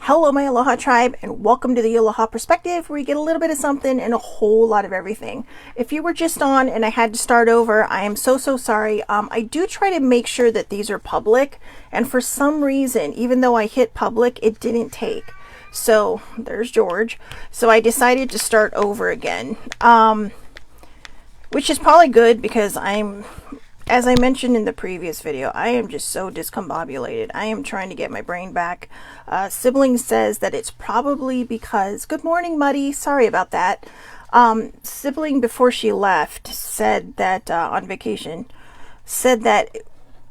Hello, my Aloha tribe, and welcome to the Aloha Perspective, where you get a little bit of something and a whole lot of everything. If you were just on and I had to start over, I am so sorry. I do try to make sure that these are public, and for some reason, even though I hit public, it didn't take. So there's George. So I decided to start over again, which is probably good because as I mentioned in the previous video, I am just so discombobulated. I am trying to get my brain back. Sibling says that it's probably because, good morning, Muddy. Sorry about that. Sibling, before she left, said that, on vacation, said that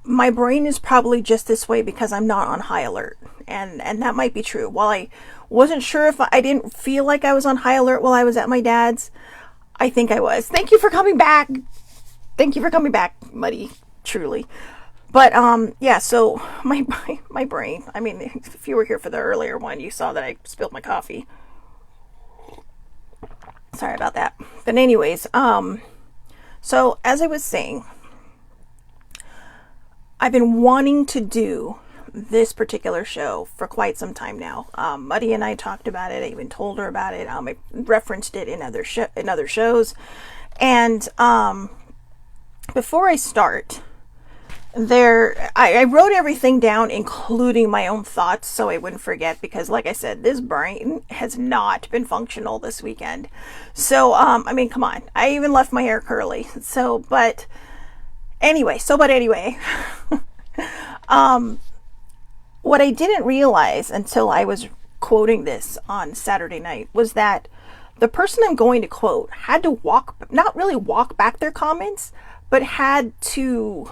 my brain is probably just this way because I'm not on high alert. And that might be true. While I wasn't sure if I didn't feel like I was on high alert while I was at my dad's, I think I was. Thank you for coming back. Thank you for coming back, Muddy, truly. But, yeah, so my brain, I mean, if you were here for the earlier one, you saw that I spilled my coffee. Sorry about that. But anyways, so as I was saying, I've been wanting to do this particular show for quite some time now. Muddy and I talked about it. I even told her about it. I referenced it in other shows. And, before I start, I wrote everything down, including my own thoughts, so I wouldn't forget, because like I said, this brain has not been functional this weekend. So, I mean, come on. I even left my hair curly. But anyway, what I didn't realize until I was quoting this on Saturday night was that the person I'm going to quote had to not really walk back their comments, but had to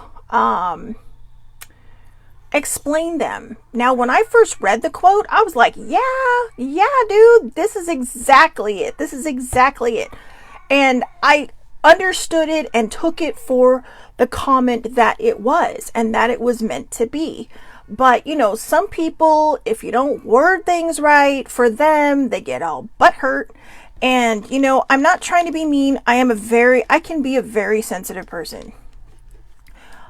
explain them. Now, when I first read the quote, I was like, yeah, dude, this is exactly it. And I understood it and took it for the comment that it was, and that it was meant to be. But, some people, if you don't word things right, for them, they get all butthurt. And, I'm not trying to be mean. I can be a very sensitive person.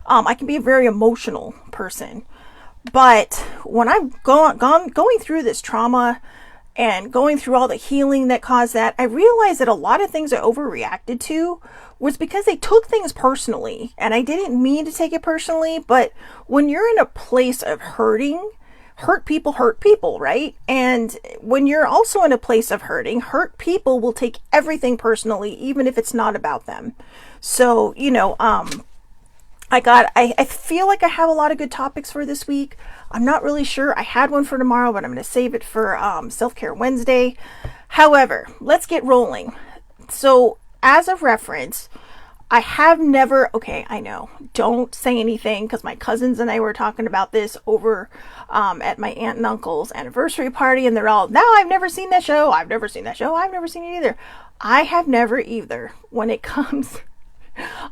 I can be a very emotional person. But when I've going through this trauma and going through all the healing that caused that, I realized that a lot of things I overreacted to was because they took things personally. And I didn't mean to take it personally, but when you're in a place of hurting, hurt people, right? And when you're also in a place of hurt people will take everything personally, even if it's not about them. So, I feel like I have a lot of good topics for this week. I'm not really sure. I had one for tomorrow, but I'm going to save it for Self-Care Wednesday. However, let's get rolling. So, as of reference, I have never, I know, don't say anything, because my cousins and I were talking about this over at my aunt and uncle's anniversary party, and they're all, no, I've never seen that show, I've never seen it either. I have never either.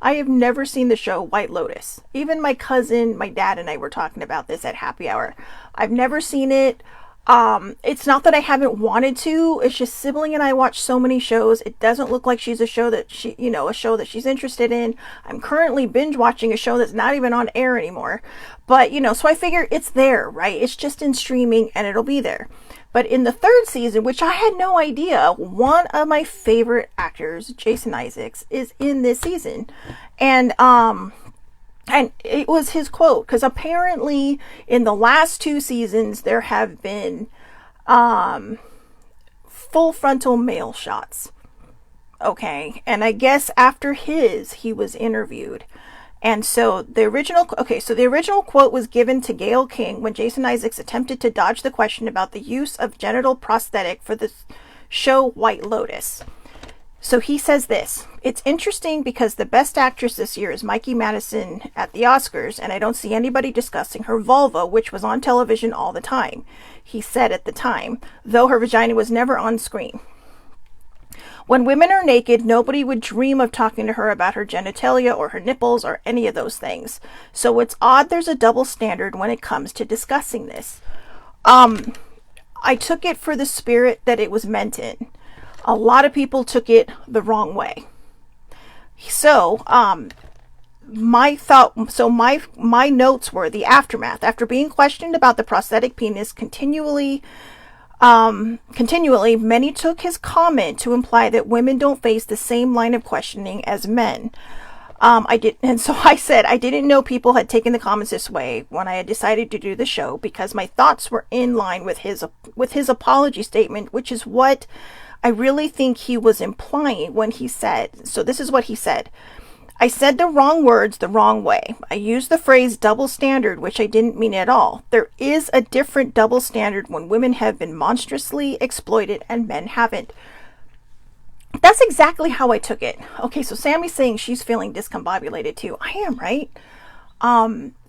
I have never seen the show White Lotus. Even my cousin, my dad, and I were talking about this at happy hour. I've never seen it. It's not that I haven't wanted to. It's just Sibling and I watch so many shows. It doesn't look like she's a show that she's interested in. I'm currently binge watching a show that's not even on air anymore. But, so I figure it's there, right? It's just in streaming and it'll be there. But in the third season, which I had no idea, one of my favorite actors, Jason Isaacs, is in this season. And it was his quote, because apparently in the last 2 seasons, there have been full frontal male shots. Okay. And I guess after he was interviewed. And so the original quote was given to Gayle King when Jason Isaacs attempted to dodge the question about the use of genital prosthetic for the show White Lotus. So he says this: "It's interesting because the best actress this year is Mikey Madison at the Oscars, and I don't see anybody discussing her vulva, which was on television all the time," he said at the time, though her vagina was never on screen. "When women are naked, nobody would dream of talking to her about her genitalia or her nipples or any of those things. So it's odd there's a double standard when it comes to discussing this." I took it for the spirit that it was meant in. A lot of people took it the wrong way. So, my notes were the aftermath. After being questioned about the prosthetic penis continually Continually, many took his comment to imply that women don't face the same line of questioning as men. And so I said I didn't know people had taken the comments this way when I had decided to do the show, because my thoughts were in line with his apology statement, which is what I really think he was implying when he said. So this is what he said. I said the wrong words the wrong way. I used the phrase double standard, which I didn't mean at all. There is a different double standard when women have been monstrously exploited and men haven't. That's exactly how I took it. Okay, so Sammy's saying she's feeling discombobulated too. I am, right?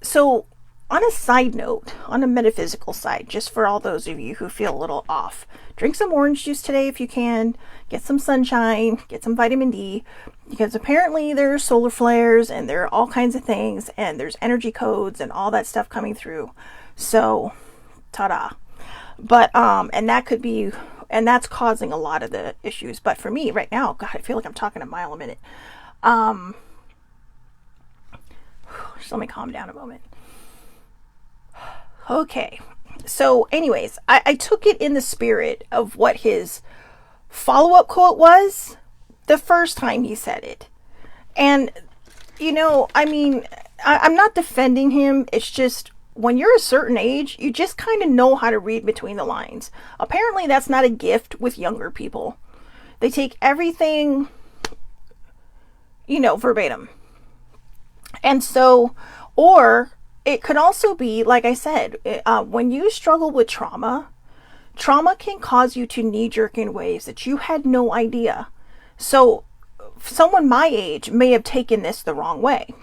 So on a side note, on a metaphysical side, just for all those of you who feel a little off, drink some orange juice today if you can, get some sunshine, get some vitamin D, because apparently there's solar flares and there are all kinds of things, and there's energy codes and all that stuff coming through. So, ta-da. But, and that could be, and that's causing a lot of the issues. But for me right now, God, I feel like I'm talking a mile a minute. Just let me calm down a moment. Okay. So anyways, I took it in the spirit of what his follow-up quote was the first time he said it. And, you know, I mean, I'm not defending him. It's just, when you're a certain age, you just kind of know how to read between the lines. Apparently that's not a gift with younger people. They take everything, you know, verbatim. And so, or it could also be, like I said, when you struggle with trauma can cause you to knee-jerk in ways that you had no idea. So someone my age may have taken this the wrong way,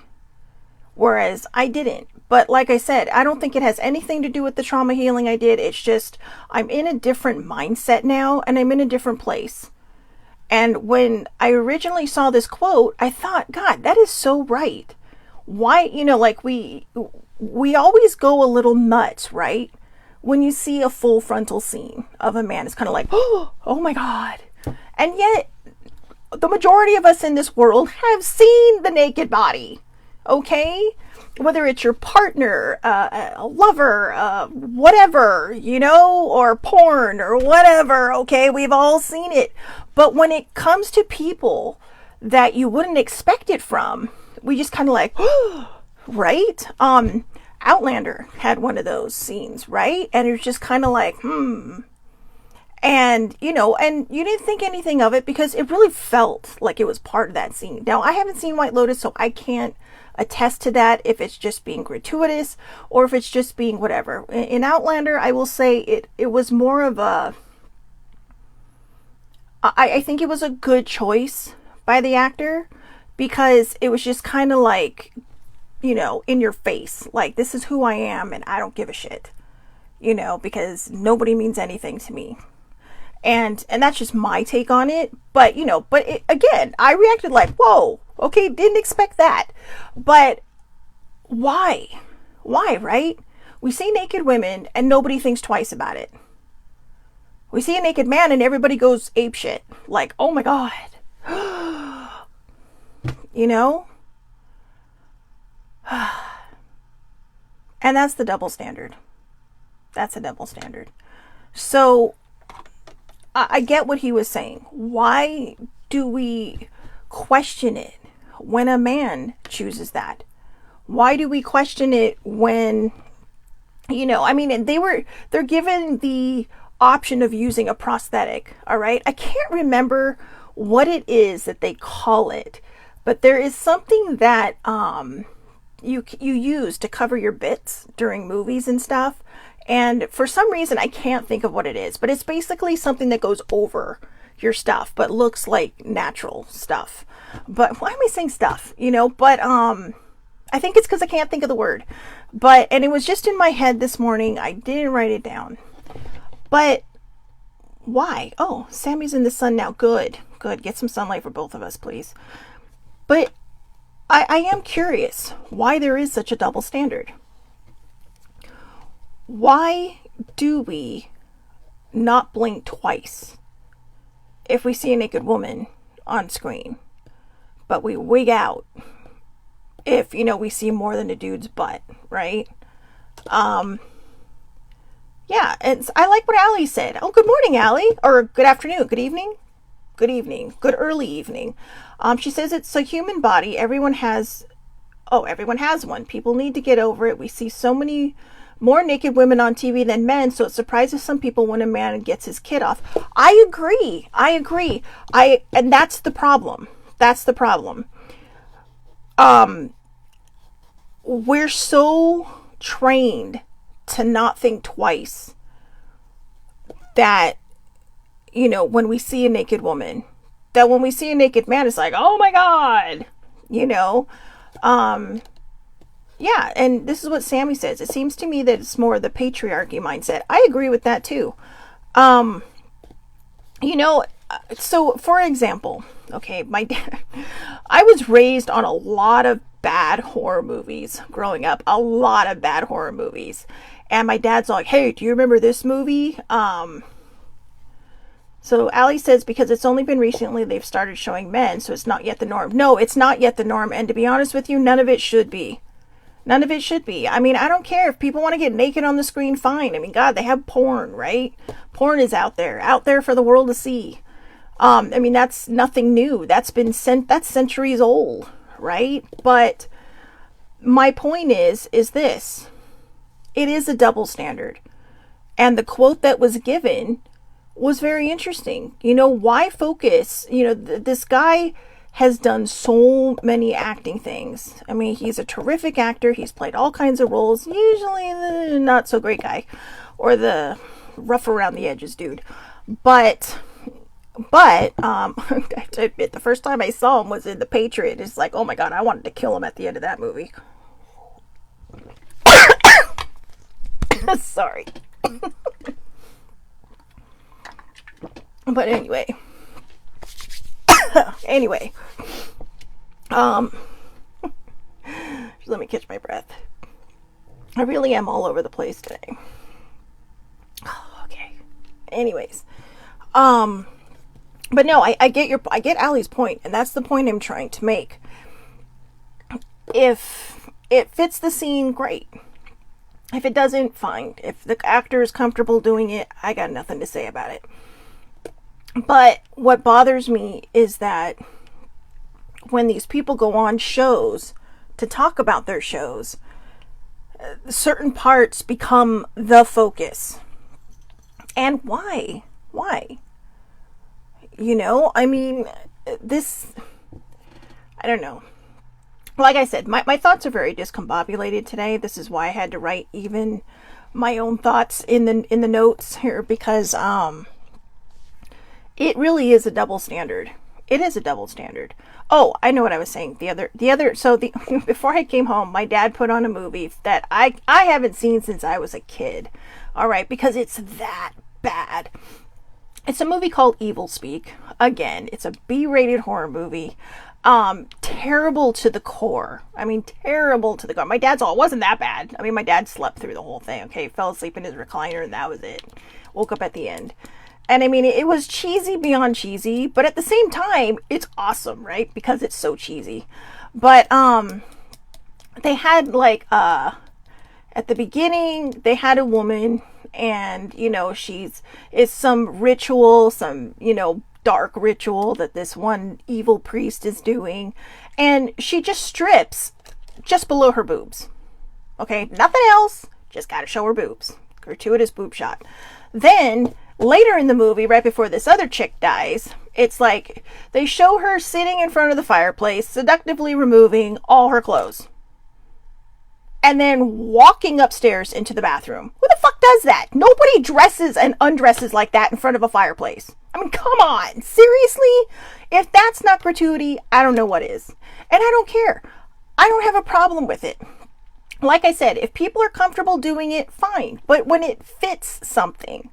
whereas I didn't. But like I said, I don't think it has anything to do with the trauma healing I did. It's just I'm in a different mindset now, and I'm in a different place. And when I originally saw this quote, I thought, God, that is so right. Why, you know, like we always go a little nuts, right? When you see a full frontal scene of a man, it's kind of like, oh my God. And yet, the majority of us in this world have seen the naked body, okay? Whether it's your partner, a lover, whatever, you know, or porn or whatever, okay? We've all seen it. But when it comes to people that you wouldn't expect it from, we just kind of like, right? Outlander had one of those scenes, right? And it was just kind of like, And, you know, and you didn't think anything of it because it really felt like it was part of that scene. Now, I haven't seen White Lotus, so I can't attest to that if it's just being gratuitous or if it's just being whatever. In Outlander, I will say it was more of a... I think it was a good choice by the actor because it was just kind of like, you know, in your face. Like, this is who I am and I don't give a shit. You know, because nobody means anything to me. And that's just my take on it. But, you know, again, I reacted like, whoa, okay, didn't expect that. But why? Why, right? We see naked women and nobody thinks twice about it. We see a naked man and everybody goes apeshit. Like, oh my God. You know? And that's the double standard. That's a double standard. So I get what he was saying. Why do we question it when a man chooses that? Why do we question it when, you know, I mean, they're given the option of using a prosthetic, all right? I can't remember what it is that they call it, but there is something that you use to cover your bits during movies and stuff. And for some reason, I can't think of what it is, but it's basically something that goes over your stuff, but looks like natural stuff. But why am I saying stuff? You know, but I think it's because I can't think of the word. And it was just in my head this morning. I didn't write it down. But why? Oh, Sammy's in the sun now. Good. Get some sunlight for both of us, please. But I am curious why there is such a double standard. Why do we not blink twice if we see a naked woman on screen, but we wig out if, you know, we see more than a dude's butt, right? Yeah, Yeah, and I like what Allie said. Oh, good morning, Allie. Or good afternoon, good evening, good evening, good early evening. She says it's a human body. Everyone has one. People need to get over it. We see so many more naked women on TV than men, so it surprises some people when a man gets his kid off. I agree. And that's the problem. That's the problem. We're so trained to not think twice that, when we see a naked woman, that when we see a naked man, it's like, oh my God, yeah, and this is what Sammy says. It seems to me that it's more the patriarchy mindset. I agree with that too. So for example, okay, my dad, I was raised on a lot of bad horror movies growing up, a lot of bad horror movies. And my dad's like, hey, do you remember this movie? So Allie says, because it's only been recently they've started showing men, so it's not yet the norm. No, it's not yet the norm. And to be honest with you, none of it should be. None of it should be. I mean, I don't care if people want to get naked on the screen, fine. I mean, God, they have porn, right? Porn is out there for the world to see. I mean, that's nothing new. That's centuries old, right? But my point is this. It is a double standard. And the quote that was given was very interesting. Why focus? This guy has done so many acting things. I mean, he's a terrific actor. He's played all kinds of roles. Usually the not so great guy or the rough around the edges dude. But I have to admit, the first time I saw him was in The Patriot. It's like, oh my God, I wanted to kill him at the end of that movie. Sorry. But anyway. Let me catch my breath. I really am all over the place today. Okay. Anyways. But no, I get Allie's point, and that's the point I'm trying to make. If it fits the scene, great. If it doesn't, fine. If the actor is comfortable doing it, I got nothing to say about it. But what bothers me is that when these people go on shows to talk about their shows, certain parts become the focus. And why? Why? I mean, I don't know. Like I said, my thoughts are very discombobulated today. This is why I had to write even my own thoughts in the notes here, because it really is a double standard. It is a double standard. Oh, I know what I was saying. Before I came home, my dad put on a movie that I haven't seen since I was a kid. All right, because it's that bad. It's a movie called Evil Speak. Again, it's a B-rated horror movie. Terrible to the core. I mean, terrible to the core. My dad's all, it wasn't that bad. I mean, my dad slept through the whole thing. Okay, fell asleep in his recliner and that was it. Woke up at the end. And I mean, it was cheesy beyond cheesy, but at the same time, it's awesome, right? Because it's so cheesy. But, they had at the beginning, they had a woman, and, it's some ritual, some, dark ritual that this one evil priest is doing, and she just strips just below her boobs. Okay, nothing else, just gotta show her boobs. Gratuitous boob shot. Then later in the movie, right before this other chick dies, it's like they show her sitting in front of the fireplace, seductively removing all her clothes, and then walking upstairs into the bathroom. Who the fuck does that? Nobody dresses and undresses like that in front of a fireplace. I mean, come on. Seriously? If that's not gratuity, I don't know what is. And I don't care. I don't have a problem with it. Like I said, if people are comfortable doing it, fine. But when it fits something,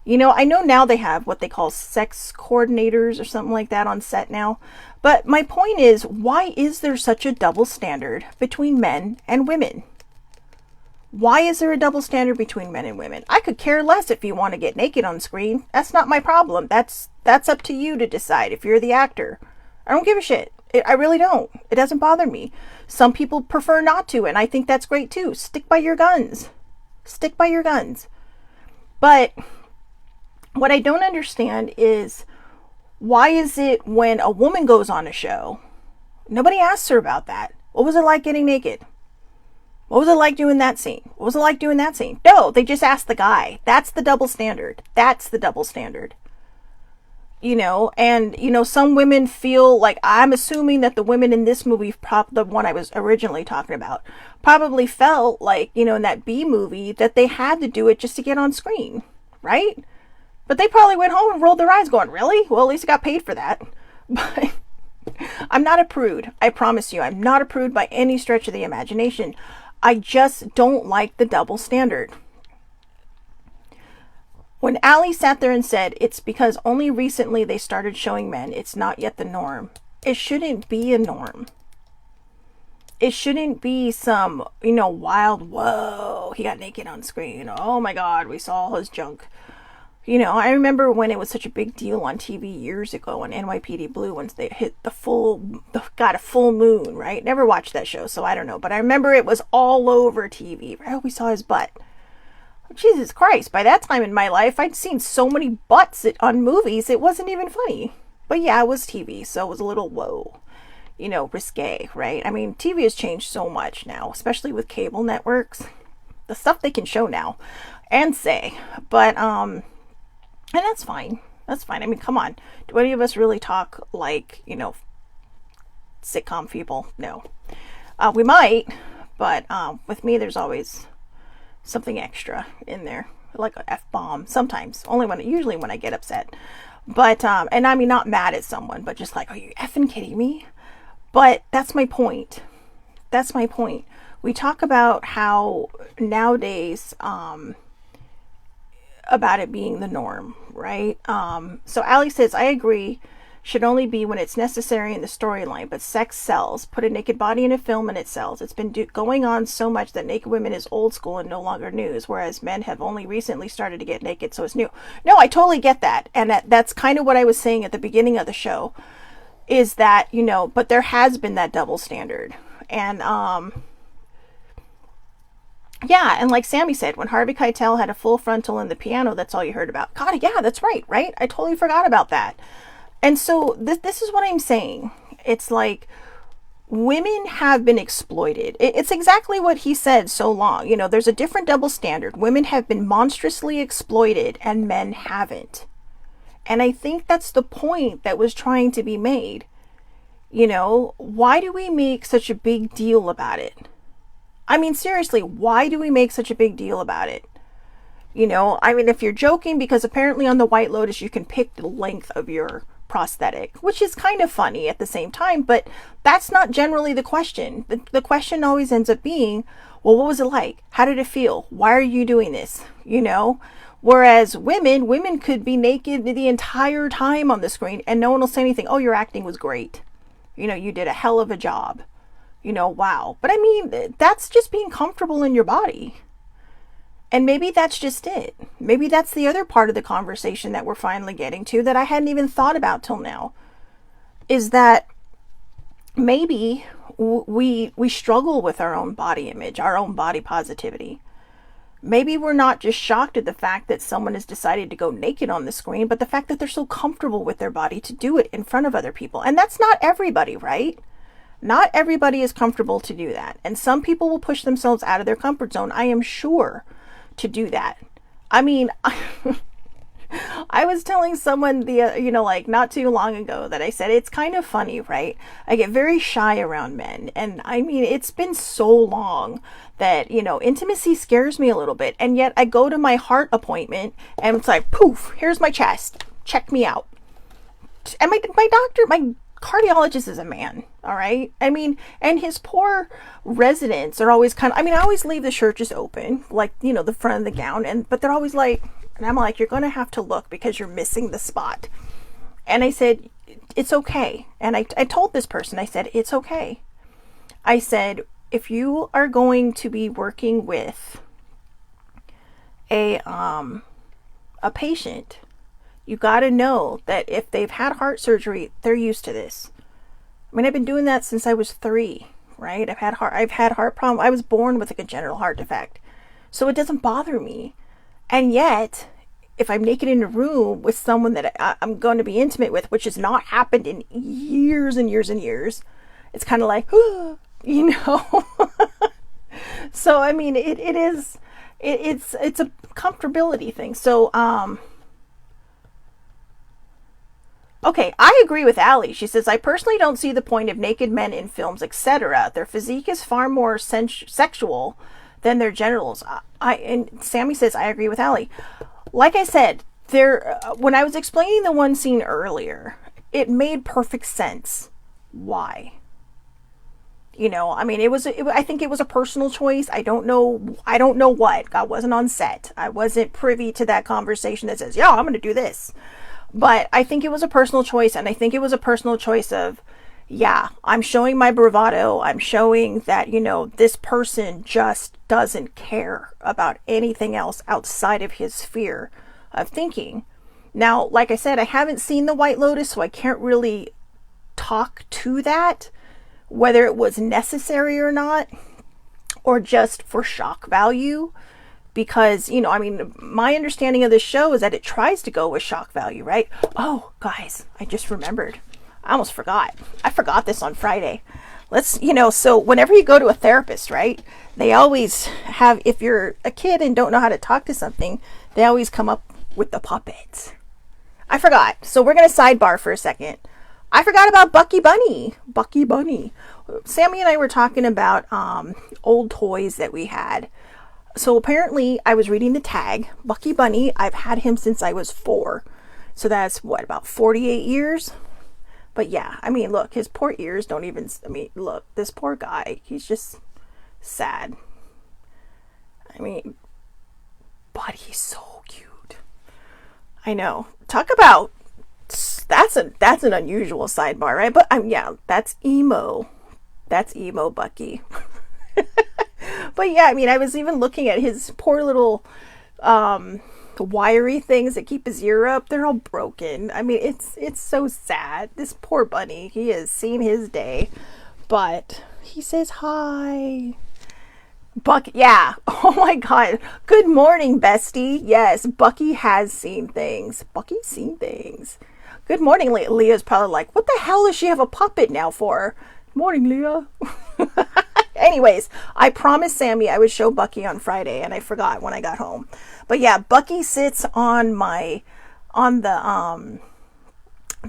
I know now they have what they call sex coordinators or something like that on set now. But my point is, why is there such a double standard between men and women? Why is there a double standard between men and women? I could care less if you want to get naked on screen. That's not my problem. That's up to you to decide if you're the actor. I don't give a shit. I really don't. It doesn't bother me. Some people prefer not to, and I think that's great too. Stick by your guns. Stick by your guns. But what I don't understand is, why is it when a woman goes on a show, nobody asks her about that? What was it like getting naked? What was it like doing that scene? What was it like doing that scene? No, they just ask the guy. That's the double standard. That's the double standard. And some women feel like, I'm assuming that the women in this movie, the one I was originally talking about, probably felt like, in that B movie, that they had to do it just to get on screen, right? But they probably went home and rolled their eyes going, really? Well, at least I got paid for that. But I'm not a prude. I promise you, I'm not a prude by any stretch of the imagination. I just don't like the double standard. When Allie sat there and said, it's because only recently they started showing men, it's not yet the norm. It shouldn't be a norm. It shouldn't be some, wild, whoa, he got naked on screen. Oh my God, we saw all his junk. I remember when it was such a big deal on TV years ago on NYPD Blue, once they hit a full moon, right? Never watched that show, so I don't know. But I remember it was all over TV, right? We saw his butt. Jesus Christ, by that time in my life, I'd seen so many butts on movies, it wasn't even funny. But yeah, it was TV, so it was a little, whoa, risque, right? I mean, TV has changed so much now, especially with cable networks. The stuff they can show now and say. But, and that's fine. That's fine. I mean, come on. Do any of us really talk like, sitcom people? No. We might, but with me, there's always something extra in there, like an F-bomb sometimes, usually when I get upset. But and I mean, not mad at someone, but just like, are you effing kidding me? But that's my point. We talk about how nowadays about it being the norm, right? So Allie says, I agree, should only be when it's necessary in the storyline, but sex sells. Put a naked body in a film and it sells. It's been going on so much that naked women is old school and no longer news, whereas men have only recently started to get naked, so it's new. No, I totally get that. And that's kind of what I was saying at the beginning of the show, is that, but there has been that double standard. And, yeah, and like Sammy said, when Harvey Keitel had a full frontal in the piano, that's all you heard about. God, yeah, that's right? I totally forgot about that. And so this is what I'm saying. It's like, women have been exploited. It's exactly what he said so long. There's a different double standard. Women have been monstrously exploited and men haven't. And I think that's the point that was trying to be made. Why do we make such a big deal about it? I mean, seriously, why do we make such a big deal about it? I mean, if you're joking, because apparently on the White Lotus, you can pick the length of your prosthetic, which is kind of funny at the same time, but that's not generally the question. The question always ends up being, well, what was it like? How did it feel? Why are you doing this? Whereas women could be naked the entire time on the screen and no one will say anything. Oh, your acting was great. You did a hell of a job. Wow. But I mean, that's just being comfortable in your body. And maybe that's just it. Maybe that's the other part of the conversation that we're finally getting to that I hadn't even thought about till now. Is that maybe we struggle with our own body image, our own body positivity. Maybe we're not just shocked at the fact that someone has decided to go naked on the screen, but the fact that they're so comfortable with their body to do it in front of other people. And that's not everybody, right? Not everybody is comfortable to do that. And some people will push themselves out of their comfort zone, I am sure, to do that. I mean, I was telling someone not too long ago that I said, it's kind of funny, right? I get very shy around men. And I mean, it's been so long that, intimacy scares me a little bit. And yet I go to my heart appointment and it's like, poof, here's my chest. Check me out. And my doctor, my cardiologist is a man, all right? I mean, and his poor residents are always I always leave the shirt just open, like, the front of the gown, but they're always like, and I'm like, you're going to have to look because you're missing the spot. And I said, it's okay. And I told this person, I said, it's okay. I said, if you are going to be working with a patient, you got to know that if they've had heart surgery, they're used to this. I mean, I've been doing that since I was 3, right? I've had heart problems. I was born with a congenital heart defect. So it doesn't bother me. And yet, if I'm naked in a room with someone that I'm going to be intimate with, which has not happened in years and years and years, it's kind of like, you know. So I mean, it's a comfortability thing. So okay, I agree with Allie. She says, I personally don't see the point of naked men in films, etc. Their physique is far more sexual than their genitals. And Sammy says, I agree with Allie. Like I said, when I was explaining the one scene earlier, it made perfect sense. Why? You know, I mean, I think it was a personal choice. I don't know what. I wasn't on set. I wasn't privy to that conversation that says, yeah, I'm going to do this. But I think it was a personal choice, and I think it was a personal choice of, yeah, I'm showing my bravado. I'm showing that, you know, this person just doesn't care about anything else outside of his sphere of thinking. Now, like I said, I haven't seen The White Lotus, so I can't really talk to that, whether it was necessary or not, or just for shock value. Because, you know, I mean, my understanding of this show is that it tries to go with shock value, right? Oh, guys, I just remembered. I almost forgot. I forgot this on Friday. So whenever you go to a therapist, right, they always have, if you're a kid and don't know how to talk to something, they always come up with the puppets. I forgot. So we're going to sidebar for a second. I forgot about Bucky Bunny. Bucky Bunny. Sammy and I were talking about old toys that we had. So apparently I was reading the tag. Bucky Bunny, I've had him since I was 4. So that's what, about 48 years? But yeah, I mean, look, his poor ears don't even, I mean, look, this poor guy, he's just sad. I mean, but he's so cute. I know. Talk about, that's an unusual sidebar, right? But yeah, that's emo. That's emo Bucky. But yeah, I mean, I was even looking at his poor little wiry things that keep his ear up. They're all broken. I mean, it's so sad. This poor bunny, he has seen his day. But he says hi. Bucky, yeah. Oh my God. Good morning, bestie. Yes, Bucky has seen things. Bucky's seen things. Good morning, Leah. Leah's probably like, what the hell does she have a puppet now for? Morning, Leah. Anyways, I promised Sammy I would show Bucky on Friday, and I forgot when I got home. But yeah, Bucky sits on the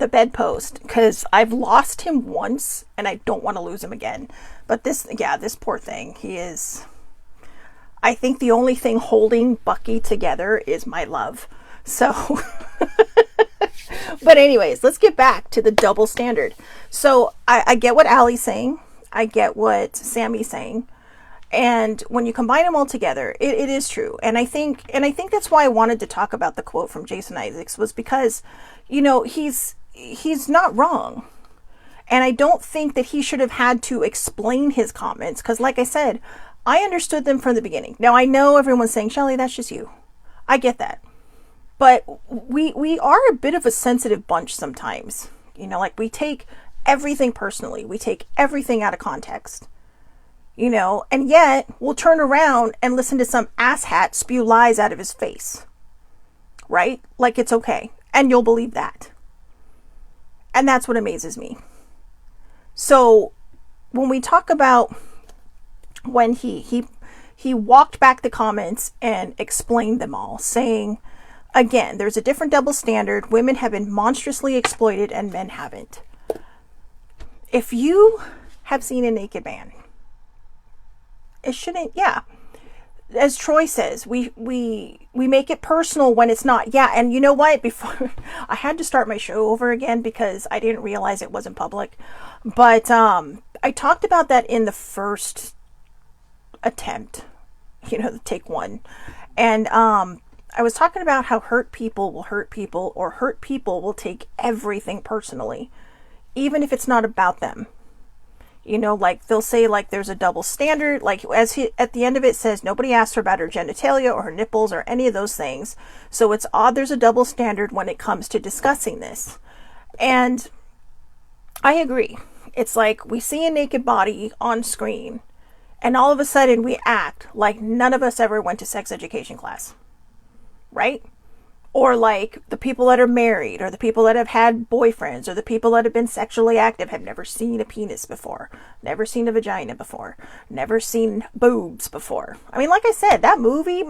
bedpost because I've lost him once, and I don't want to lose him again. But this poor thing, he is. I think the only thing holding Bucky together is my love. So, but anyways, let's get back to the double standard. So I get what Allie's saying. I get what Sammy's saying. And when you combine them all together, it is true. And I think that's why I wanted to talk about the quote from Jason Isaacs, was because, you know, he's not wrong. And I don't think that he should have had to explain his comments, because like I said, I understood them from the beginning. Now I know everyone's saying, Shelley, that's just you. I get that. But we are a bit of a sensitive bunch sometimes. You know, like we take everything personally. We take everything out of context. You know, and yet we'll turn around and listen to some asshat spew lies out of his face. Right? Like it's okay. And you'll believe that. And that's what amazes me. So when we talk about when he walked back the comments and explained them all, saying, again, there's a different double standard. Women have been monstrously exploited and men haven't. If you have seen a naked man, it shouldn't, yeah. As Troy says, we make it personal when it's not. Yeah, and you know what? Before I had to start my show over again because I didn't realize it wasn't public. But I talked about that in the first attempt, you know, take one. And I was talking about how hurt people will hurt people, or hurt people will take everything personally, even if it's not about them. You know, like they'll say like there's a double standard, like as he at the end of it says, nobody asked her about her genitalia or her nipples or any of those things. So it's odd there's a double standard when it comes to discussing this. And I agree. It's like we see a naked body on screen and all of a sudden we act like none of us ever went to sex education class. Right? Or like the people that are married, or the people that have had boyfriends, or the people that have been sexually active have never seen a penis before, never seen a vagina before, never seen boobs before. I mean, like I said, that movie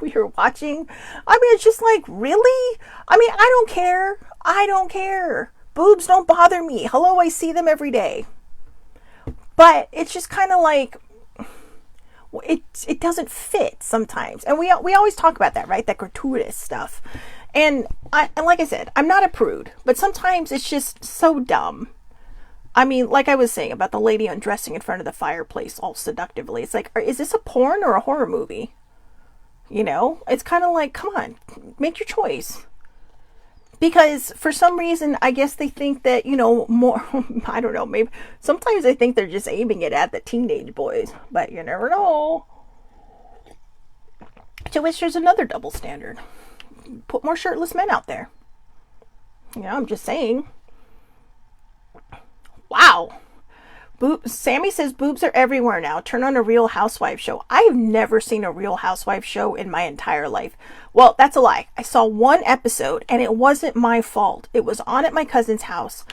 we were watching, I mean, it's just like, really? I mean, I don't care. I don't care. Boobs don't bother me. Hello, I see them every day. But it's just kind of like, it doesn't fit sometimes, and we always talk about that, right? That gratuitous stuff, and like I said, I'm not a prude, but sometimes it's just so dumb. I mean, like I was saying about the lady undressing in front of the fireplace all seductively. It's like, is this a porn or a horror movie? You know, it's kind of like, come on, make your choice. Because for some reason, I guess they think that, you know, more, I don't know, maybe sometimes I think they're just aiming it at the teenage boys, but you never know. To which there's another double standard. Put more shirtless men out there. You know, I'm just saying. Wow. Sammy says boobs are everywhere now. Turn on a Real Housewives show. I have never seen a Real Housewives show in my entire life. Well, that's a lie. I saw one episode and it wasn't my fault. It was on at my cousin's house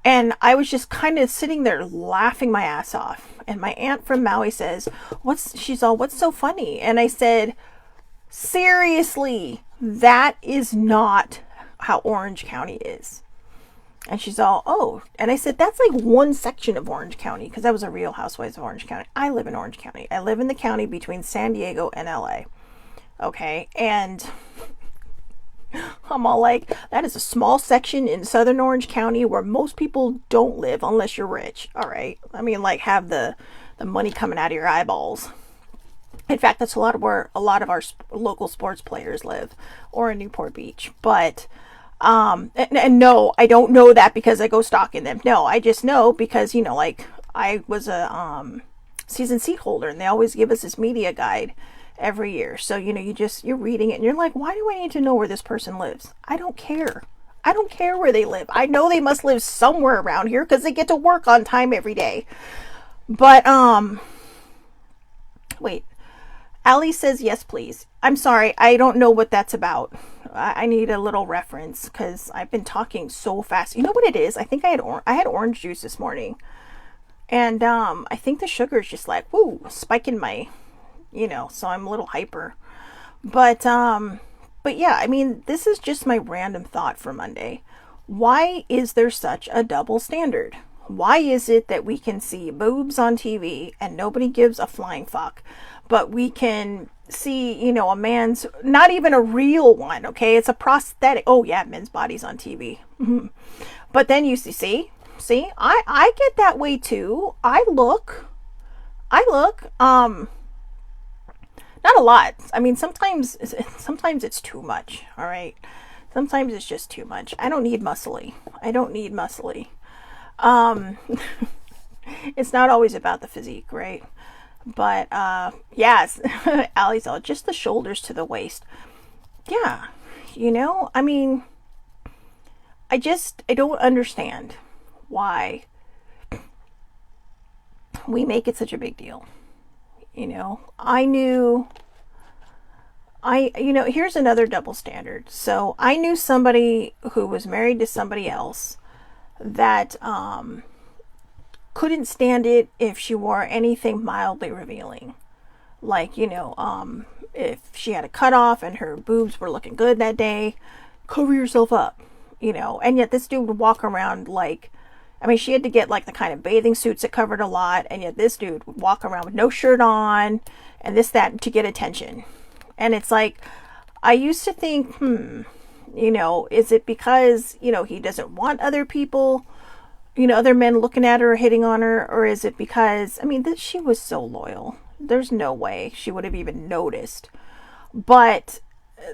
and I was just kind of sitting there laughing my ass off. And my aunt from Maui says, she's all, what's so funny? And I said, seriously, that is not how Orange County is. And she's all, oh. And I said, that's like one section of Orange County, because that was a Real Housewives of Orange County. I live in Orange County. I live in the county between San Diego and LA. Okay. And I'm all like, that is a small section in southern Orange County where most people don't live unless you're rich. All right. I mean, like, have the money coming out of your eyeballs. In fact, that's where a lot of our local sports players live, or in Newport Beach. But and no, I don't know that because I go stalking them. No, I just know because, you know, like I was a season seat holder and they always give us this media guide every year. So, you know, you're reading it and you're like, why do I need to know where this person lives? I don't care. I don't care where they live. I know they must live somewhere around here because they get to work on time every day. But, wait. Allie says, yes, please. I'm sorry. I don't know what that's about. I need a little reference because I've been talking so fast. You know what it is? I think I had orange juice this morning. And I think the sugar is just like, woo, spiking my, you know, so I'm a little hyper. But yeah, I mean, this is just my random thought for Monday. Why is there such a double standard? Why is it that we can see boobs on TV and nobody gives a flying fuck? But we can see, you know, a man's, not even a real one, okay? It's a prosthetic. Oh, yeah, men's bodies on TV. But then you see, I get that way too. I look, not a lot. I mean, sometimes it's too much, all right? Sometimes it's just too much. I don't need muscly. It's not always about the physique, right? But, yes, Allie's all, just the shoulders to the waist. Yeah, you know, I mean, I don't understand why we make it such a big deal. You know, here's another double standard. So I knew somebody who was married to somebody else that, couldn't stand it if she wore anything mildly revealing. Like, you know, if she had a cutoff and her boobs were looking good that day, cover yourself up, you know. And yet this dude would walk around like, I mean, she had to get like the kind of bathing suits that covered a lot, and yet this dude would walk around with no shirt on and this, that, to get attention. And it's like, I used to think, you know, is it because, you know, he doesn't want other people, you know, other men looking at her or hitting on her? Or is it because, I mean, she was so loyal. There's no way she would have even noticed. But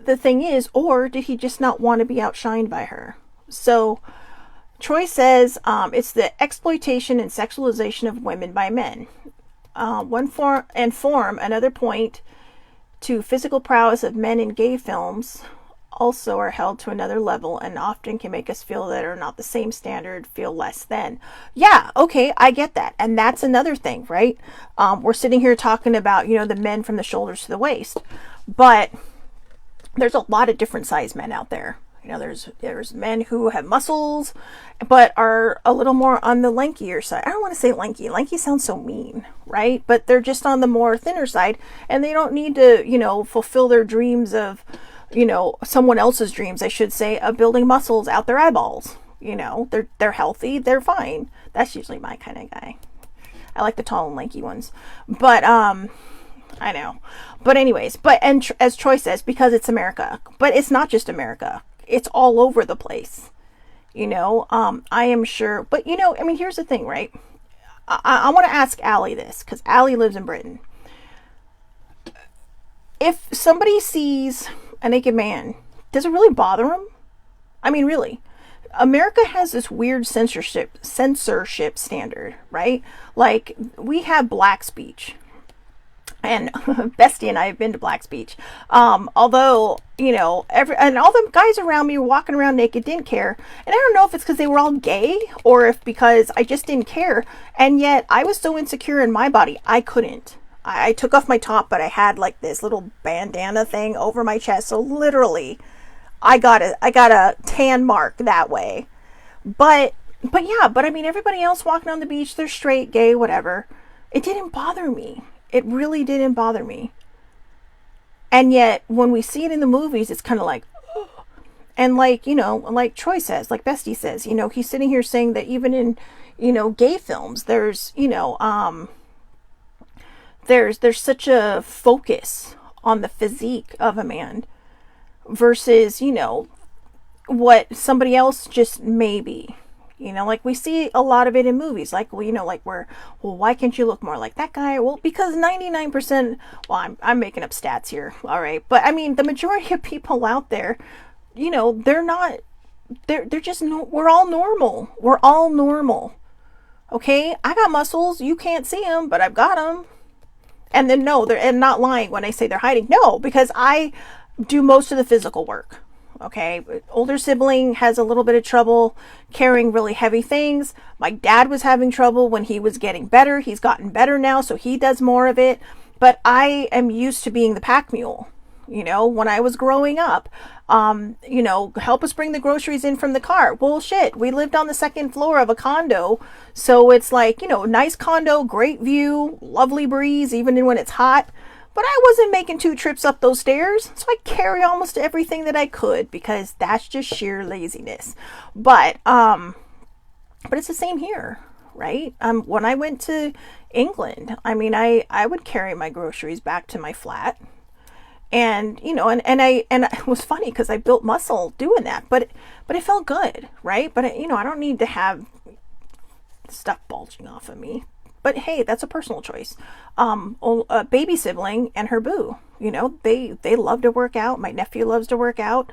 the thing is, or did he just not want to be outshined by her? So Troy says, it's the exploitation and sexualization of women by men. Another point to physical prowess of men in gay films also are held to another level and often can make us feel that are not the same standard, feel less than. Yeah, okay, I get that. And that's another thing, right? We're sitting here talking about, you know, the men from the shoulders to the waist. But there's a lot of different size men out there. You know, there's men who have muscles, but are a little more on the lankier side. I don't want to say lanky. Lanky sounds so mean, right? But they're just on the more thinner side, and they don't need to, you know, fulfill their dreams of, you know, someone else's dreams, I should say, of building muscles out their eyeballs. You know, they're healthy, they're fine. That's usually my kind of guy. I like the tall and lanky ones, but I know. But anyways, as Troy says, because it's America, but it's not just America. It's all over the place. You know, I am sure, but you know, I mean, here's the thing, right? I want to ask Allie this, because Allie lives in Britain. If somebody sees a naked man, does it really bother them? I mean, really. America has this weird censorship standard, right? Like, we have black speech. And Bestie and I have been to Black's Beach. Although, you know, and all the guys around me were walking around naked, didn't care. And I don't know if it's because they were all gay or if because I just didn't care. And yet I was so insecure in my body, I couldn't. I took off my top, but I had like this little bandana thing over my chest. So literally, I got a tan mark that way. But I mean, everybody else walking on the beach, they're straight, gay, whatever. It didn't bother me. It really didn't bother me. And yet, when we see it in the movies, it's kind of like, oh. And like, you know, like Troy says, like Bestie says, you know, he's sitting here saying that even in, you know, gay films, there's, you know, there's such a focus on the physique of a man versus, you know, what somebody else just may be. You know, like we see a lot of it in movies, like, well, you know, like where, well, why can't you look more like that guy? Well, because 99%, well, I'm making up stats here, all right, but I mean, the majority of people out there, you know, they're just, no, we're all normal, okay? I got muscles, you can't see them, but I've got them. And then no, they're and not lying when I say they're hiding. No, because I do most of the physical work. Okay, older sibling has a little bit of trouble carrying really heavy things. My dad was having trouble when he was getting better. He's gotten better now, so he does more of it. But I am used to being the pack mule. You know, when I was growing up, you know, help us bring the groceries in from the car. Well, shit, we lived on the second floor of a condo. So it's like, you know, nice condo, great view, lovely breeze, even when it's hot. But I wasn't making 2 trips up those stairs, so I carry almost everything that I could because that's just sheer laziness. But it's the same here, right? When I went to England, I mean, I would carry my groceries back to my flat, and you know, and it was funny because I built muscle doing that, but it felt good, right? But you know, I don't need to have stuff bulging off of me. But hey, that's a personal choice. A baby sibling and her boo, you know, they love to work out. My nephew loves to work out.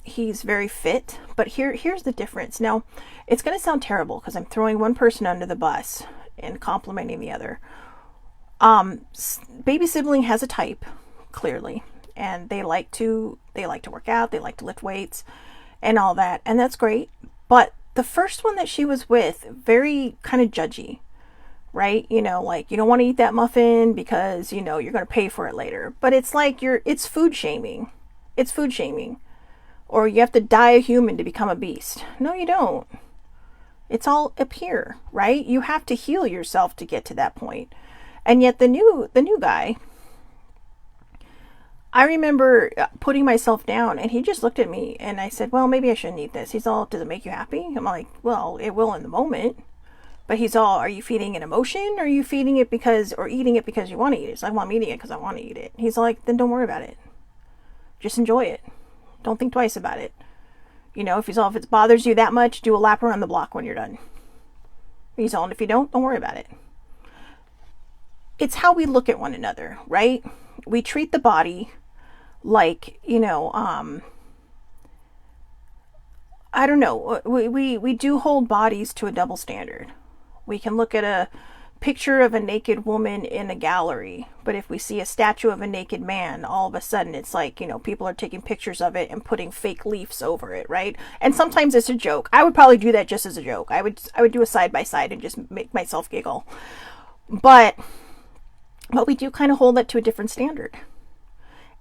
He's very fit. But here's the difference. Now, it's going to sound terrible because I'm throwing one person under the bus and complimenting the other. Baby sibling has a type, clearly, and they like to work out. They like to lift weights and all that, and that's great. But the first one that she was with, very kind of judgy. Right? You know, like, you don't want to eat that muffin because, you know, you're going to pay for it later. But it's like it's food shaming. It's food shaming. Or you have to die a human to become a beast. No, you don't. It's all up here, right? You have to heal yourself to get to that point. And yet the new guy, I remember putting myself down and he just looked at me and I said, well, maybe I shouldn't eat this. He's all, does it make you happy? I'm like, well, it will in the moment. But he's all, are you feeding an emotion or are you feeding it because, or eating it because you want to eat it? So I'm eating it because I want to eat it. He's like, then don't worry about it. Just enjoy it. Don't think twice about it. You know, if it bothers you that much, do a lap around the block when you're done. He's all, and if you don't worry about it. It's how we look at one another, right? We treat the body like, you know, I don't know. We do hold bodies to a double standard. We can look at a picture of a naked woman in a gallery, but if we see a statue of a naked man, all of a sudden it's like, you know, people are taking pictures of it and putting fake leaves over it, right? And sometimes it's a joke. I would probably do that just as a joke. I would do a side by side and just make myself giggle. But we do kind of hold that to a different standard.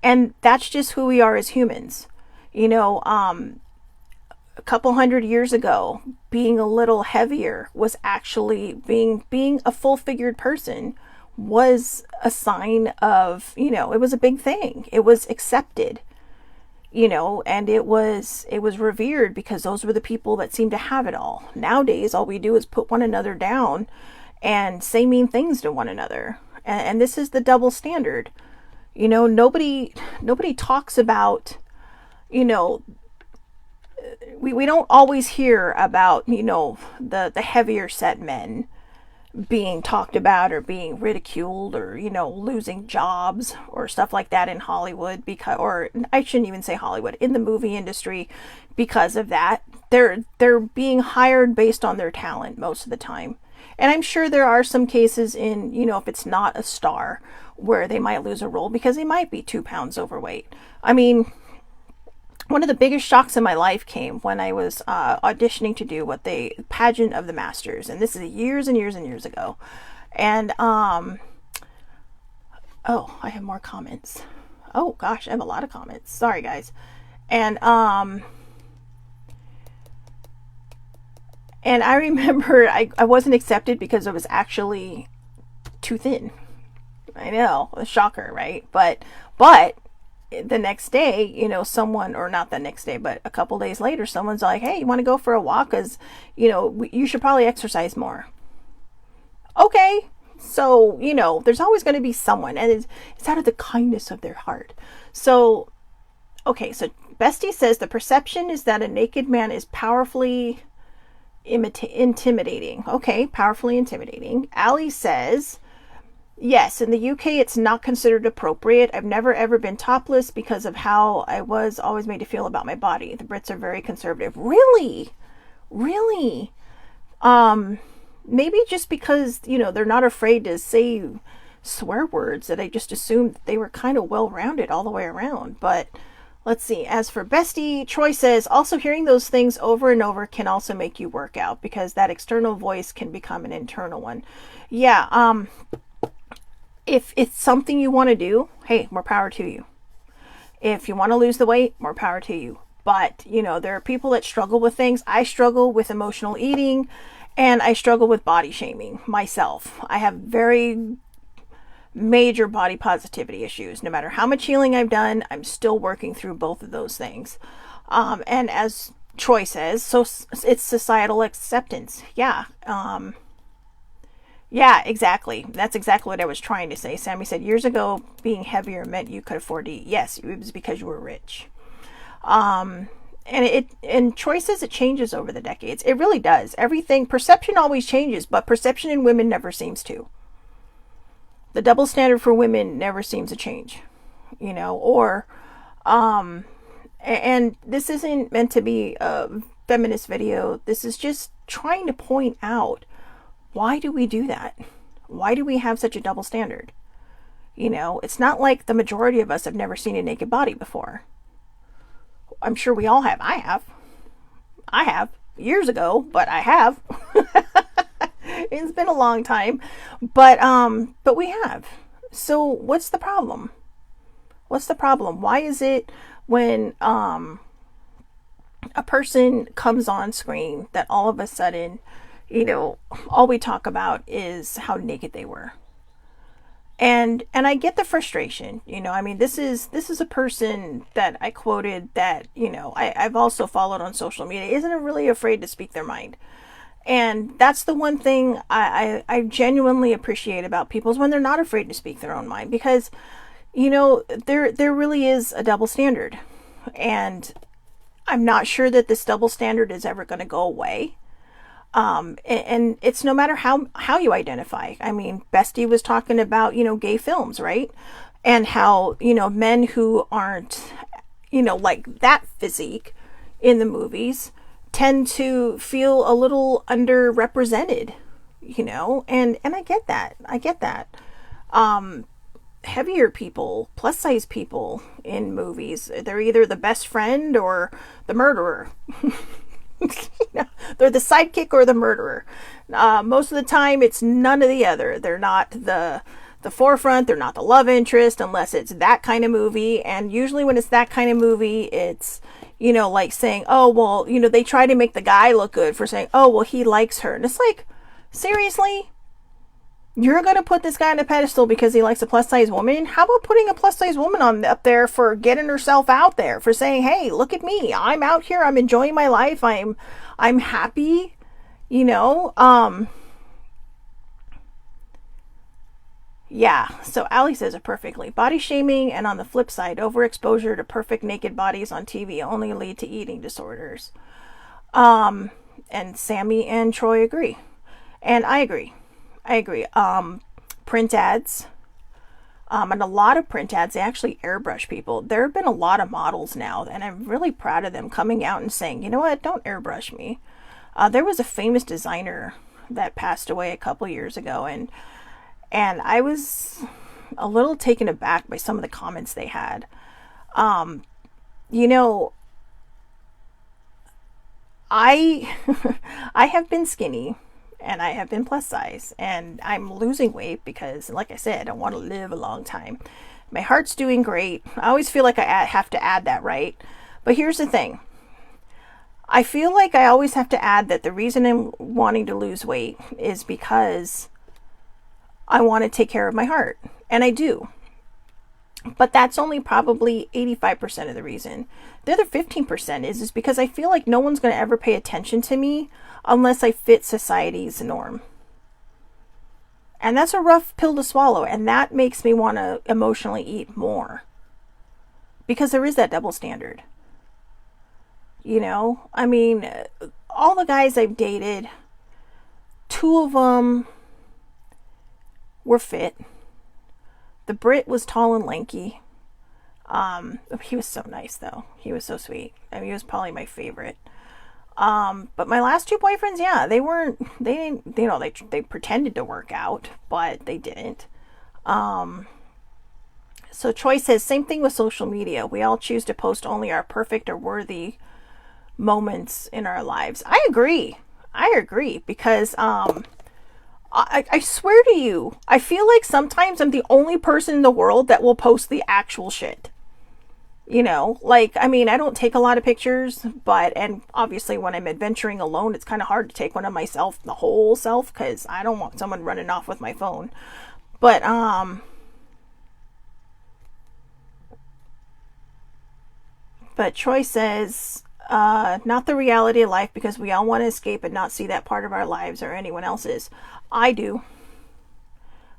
And that's just who we are as humans. You know, a couple hundred years ago, being a little heavier was actually being a full-figured person was a sign of, you know, it was a big thing. It was accepted, you know, and it was revered because those were the people that seemed to have it all. Nowadays, all we do is put one another down and say mean things to one another. And this is the double standard. You know, nobody talks about, you know, we don't always hear about, you know, the heavier set men being talked about or being ridiculed or, you know, losing jobs or stuff like that in Hollywood, because, or I shouldn't even say Hollywood, in the movie industry, because of that. They're being hired based on their talent most of the time. And I'm sure there are some cases in, you know, if it's not a star, where they might lose a role because they might be 2 pounds overweight. I mean, one of the biggest shocks in my life came when I was auditioning to do pageant of the Masters, and this is years and years and years ago. And oh, I have more comments. Oh gosh, I have a lot of comments. Sorry guys. And I remember I wasn't accepted because I was actually too thin. I know, a shocker, right? But the next day, you know, someone, or not the next day, but a couple days later, someone's like, hey, you want to go for a walk? Because, you know, you should probably exercise more. Okay. So, you know, there's always going to be someone, and it's out of the kindness of their heart. So, okay. So Bestie says the perception is that a naked man is powerfully intimidating. Okay. Powerfully intimidating. Allie says, yes, in the UK it's not considered appropriate. I've never ever been topless because of how I was always made to feel about my body. The Brits are very conservative. Really? Really? Maybe just because, you know, they're not afraid to say swear words, that I just assumed they were kind of well-rounded all the way around. But let's see. As for Bestie, Troy says, also hearing those things over and over can also make you work out because that external voice can become an internal one. Yeah, if it's something you want to do, hey, more power to you. If you want to lose the weight, more power to you. But, you know, there are people that struggle with things. I struggle with emotional eating, and I struggle with body shaming myself. I have very major body positivity issues. No matter how much healing I've done, I'm still working through both of those things. And as Troy says, so it's societal acceptance. Yeah. Yeah, exactly. That's exactly what I was trying to say. Sammy said, years ago, being heavier meant you could afford to eat. Yes, it was because you were rich. And Troy says it changes over the decades. It really does. Everything, perception always changes, but perception in women never seems to. The double standard for women never seems to change, you know, or, and this isn't meant to be a feminist video. This is just trying to point out, why do we do that? Why do we have such a double standard? You know, it's not like the majority of us have never seen a naked body before. I'm sure we all have. I have years ago, but I have. It's been a long time, but we have. So what's the problem? What's the problem? Why is it when a person comes on screen that all of a sudden, you know, all we talk about is how naked they were? And I get the frustration, you know. I mean, this is a person that I quoted that, you know, I've also followed on social media, isn't really afraid to speak their mind. And that's the one thing I genuinely appreciate about people, is when they're not afraid to speak their own mind, because, you know, there really is a double standard. And I'm not sure that this double standard is ever going to go away. And it's no matter how you identify. I mean, Bestie was talking about, you know, gay films, right? And how, you know, men who aren't, you know, like that physique in the movies tend to feel a little underrepresented, you know, and I get that. Heavier people, plus size people in movies, they're either the best friend or the murderer. They're the sidekick or the murderer. Most of the time it's none of the other. They're not the the forefront. They're not the love interest unless it's that kind of movie. And usually when it's that kind of movie, it's, you know, like saying, oh, well, you know, they try to make the guy look good for saying, oh, well, he likes her. And it's like, seriously? You're going to put this guy on a pedestal because he likes a plus size woman? How about putting a plus size woman on up there for getting herself out there, for saying, hey, look at me. I'm out here. I'm enjoying my life. I'm happy, you know? Yeah, so Ali says it perfectly. Body shaming, and on the flip side, overexposure to perfect naked bodies on TV only lead to eating disorders. And Sammy and Troy agree. And I agree. Print ads, and a lot of print ads, they actually airbrush people. There have been a lot of models now, and I'm really proud of them coming out and saying, you know what, don't airbrush me. There was a famous designer that passed away a couple years ago, and I was a little taken aback by some of the comments they had. You know, I I have been skinny and I have been plus size, and I'm losing weight because, like I said, I want to live a long time. My heart's doing great. I always feel like I have to add that, right? But here's the thing. I feel like I always have to add that the reason I'm wanting to lose weight is because I want to take care of my heart. And I do. But that's only probably 85% of the reason. The other 15% is because I feel like no one's going to ever pay attention to me unless I fit society's norm. And that's a rough pill to swallow. And that makes me want to emotionally eat more. Because there is that double standard. You know? I mean, all the guys I've dated, 2 of them were fit. The Brit was tall and lanky. He was so nice though. He was so sweet. I mean, he was probably my favorite. But my last 2 boyfriends, yeah, they didn't, you know, they pretended to work out, but they didn't. So Troy says, same thing with social media. We all choose to post only our perfect or worthy moments in our lives. I agree because, I swear to you, I feel like sometimes I'm the only person in the world that will post the actual shit. You know, like, I mean, I don't take a lot of pictures, and obviously when I'm adventuring alone, it's kind of hard to take one of myself, the whole self, because I don't want someone running off with my phone. But, Troy says, not the reality of life, because we all want to escape and not see that part of our lives or anyone else's. I do.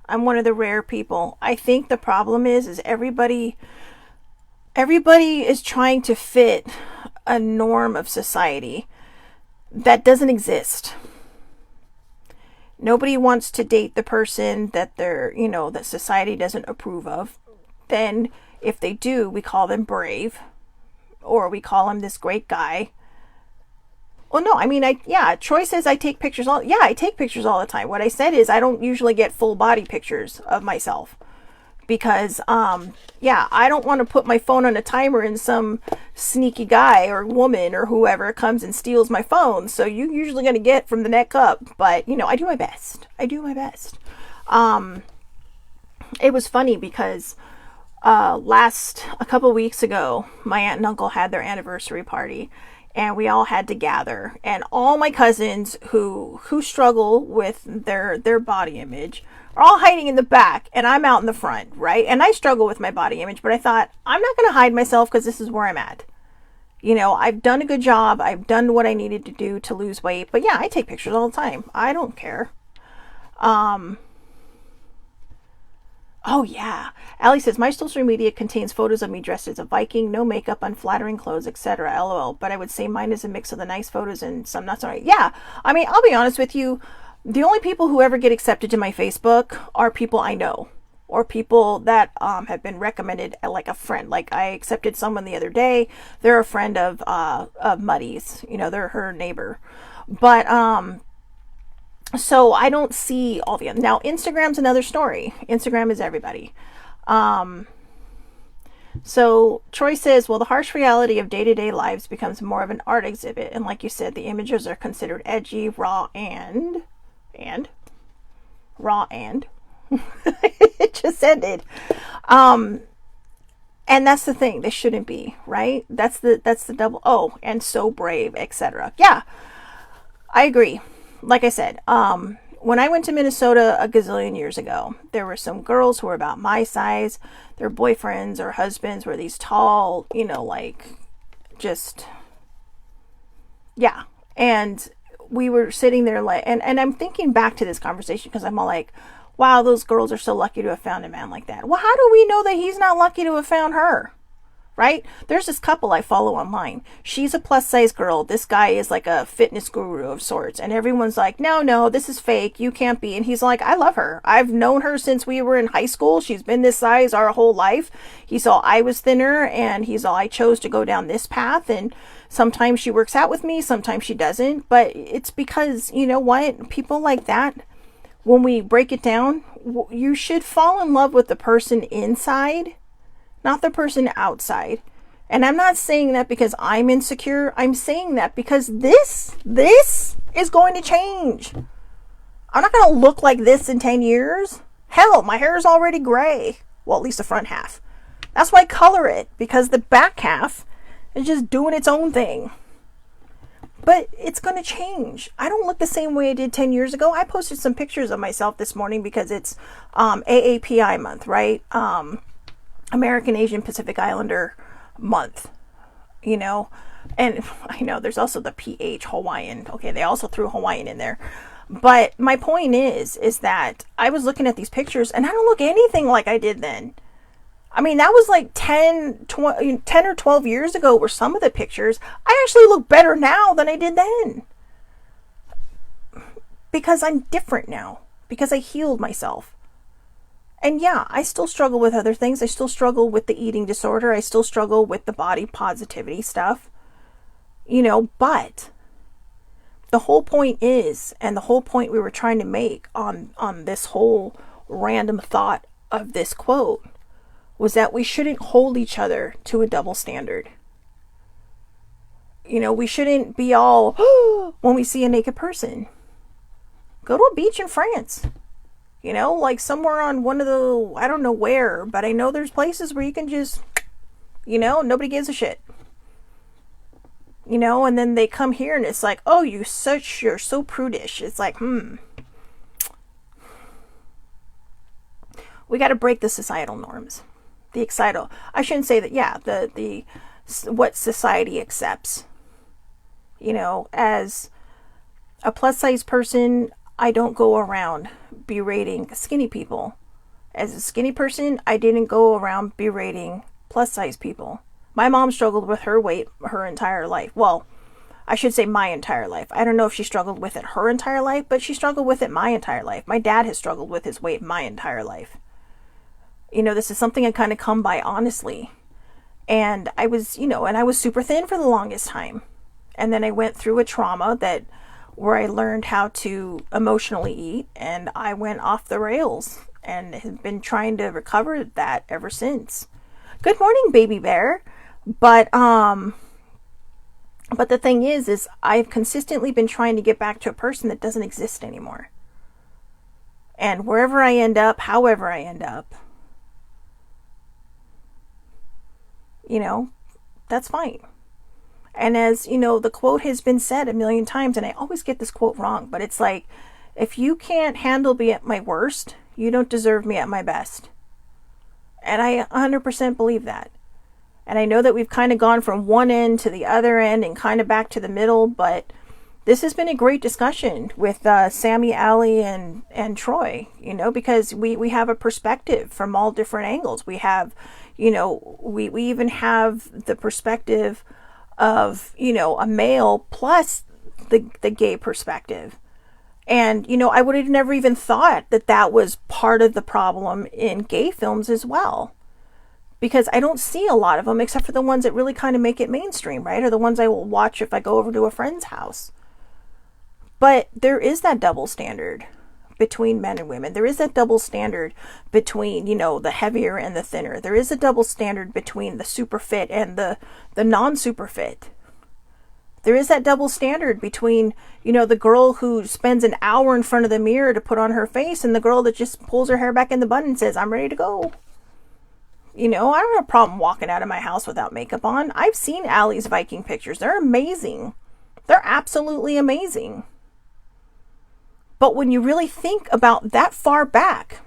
I'm one of the rare people. I think the problem is everybody is trying to fit a norm of society that doesn't exist. Nobody wants to date the person that that society doesn't approve of. Then if they do, we call them brave, or we call him this great guy. Well, no, I mean, Troy says I take pictures I take pictures all the time. What I said is I don't usually get full body pictures of myself because, I don't want to put my phone on a timer and some sneaky guy or woman or whoever comes and steals my phone. So you're usually going to get from the neck up, but I do my best. It was funny because, a couple weeks ago, my aunt and uncle had their anniversary party. And we all had to gather, and all my cousins who struggle with their body image are all hiding in the back, and I'm out in the front, right? And I struggle with my body image, but I thought, I'm not going to hide myself because this is where I'm at. I've done a good job. I've done what I needed to do to lose weight. But yeah, I take pictures all the time. I don't care. Oh yeah. Allie says, my social media contains photos of me dressed as a Viking, no makeup, unflattering clothes, etc. LOL. But I would say mine is a mix of the nice photos and some not so nice. Yeah. I mean, I'll be honest with you. The only people who ever get accepted to my Facebook are people I know, or people that have been recommended, like a friend. Like I accepted someone the other day. They're a friend of Muddy's. They're her neighbor. But so I don't see all the other. Now, Instagram's another story. Instagram is everybody. So Troy says, well, the harsh reality of day-to-day lives becomes more of an art exhibit. And like you said, the images are considered edgy, raw, and It just ended. And that's the thing. They shouldn't be, right? That's the double. Oh, and so brave, etc. Yeah, I agree. Like I said, when I went to Minnesota a gazillion years ago, there were some girls who were about my size. Their boyfriends or husbands were these tall, like just, yeah. And we were sitting there like, and I'm thinking back to this conversation because I'm all like, wow, those girls are so lucky to have found a man like that. Well, how do we know that he's not lucky to have found her? Right? There's this couple I follow online. She's a plus size girl. This guy is like a fitness guru of sorts. And everyone's like, no, this is fake. You can't be. And he's like, I love her. I've known her since we were in high school. She's been this size our whole life. He saw I was thinner and he's all, I chose to go down this path. And sometimes she works out with me. Sometimes she doesn't. But it's because, you know what? People like that, when we break it down, you should fall in love with the person inside, not the person outside. And I'm not saying that because I'm insecure. I'm saying that because this is going to change. I'm not going to look like this in 10 years. Hell, my hair is already gray. Well, at least the front half. That's why I color it, because the back half is just doing its own thing. But it's going to change. I don't look the same way I did 10 years ago. I posted some pictures of myself this morning because it's AAPI month, right? American Asian Pacific Islander month, and I know there's also the PH Hawaiian. Okay, they also threw Hawaiian in there. But my point is that I was looking at these pictures and I don't look anything like I did then. I mean, that was like 10 or 12 years ago were some of the pictures. I actually look better now than I did then. Because I'm different now. Because I healed myself. And yeah, I still struggle with other things. I still struggle with the eating disorder. I still struggle with the body positivity stuff. But the whole point is, and the whole point we were trying to make on this whole random thought of this quote, was that we shouldn't hold each other to a double standard. We shouldn't be all, when we see a naked person. Go to a beach in France. Like somewhere on one of the, I don't know where, but I know there's places where you can just, nobody gives a shit. And then they come here and it's like, oh, you're so prudish. It's like, we got to break the societal norms. I shouldn't say that, yeah, the what society accepts. As a plus size person, I don't go around berating skinny people. As a skinny person, I didn't go around berating plus size people. My mom struggled with her weight her entire life. Well, I should say my entire life. I don't know if she struggled with it her entire life, but she struggled with it my entire life. My dad has struggled with his weight my entire life. This is something I kind of come by honestly. And I was, I was super thin for the longest time. And then I went through a trauma where I learned how to emotionally eat, and I went off the rails and have been trying to recover that ever since. Good morning, baby bear. But the thing is I've consistently been trying to get back to a person that doesn't exist anymore. And wherever I end up, however I end up, that's fine. And as the quote has been said a million times, and I always get this quote wrong, but it's like, if you can't handle me at my worst, you don't deserve me at my best. And I 100% believe that. And I know that we've kind of gone from one end to the other end and kind of back to the middle, but this has been a great discussion with Sammy, Allie, and Troy, because we have a perspective from all different angles. We have, we even have the perspective of, a male plus the gay perspective. And, I would have never even thought that was part of the problem in gay films as well. Because I don't see a lot of them except for the ones that really kind of make it mainstream, right? Or the ones I will watch if I go over to a friend's house. But there is that double standard between men and women. There is that double standard between, the heavier and the thinner. There is a double standard between the super fit and the non-super fit. There is that double standard between, you know, the girl who spends an hour in front of the mirror to put on her face and the girl that just pulls her hair back in the bun and says, I'm ready to go. You know, I don't have a problem walking out of my house without makeup on. I've seen Allie's Viking pictures. They're amazing. They're absolutely amazing. But when you really think about that far back,